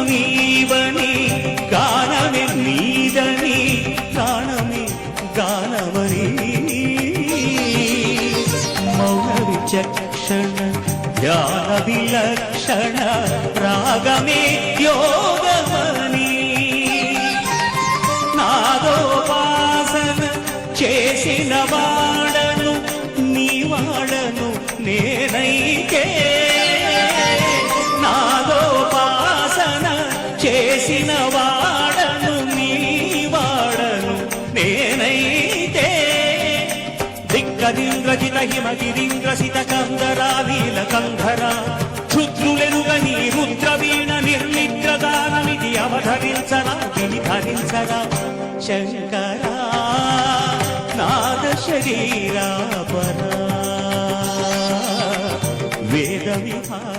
నీవని గానమే నీదని ప్రాణమే గానమని మౌన విచక్షణ ధ్యాన విలక్షణ రాగమే యోగమని నాదోపాసన చేసిన వాడను నీ వాడను నేనైతే నాదోపాసన చేసిన వాడను నీ వాడను నేనైతే దిక్కదింద్రజిత హిమగిరింద్రసిత కందరా నీల కంధరా క్షుద్రులెరుగని రుద్రవీణ నిర్మిద్రదానమిది అవధరించరా ధరించరా శంకరా నాద శరీరా పరా వేద విహార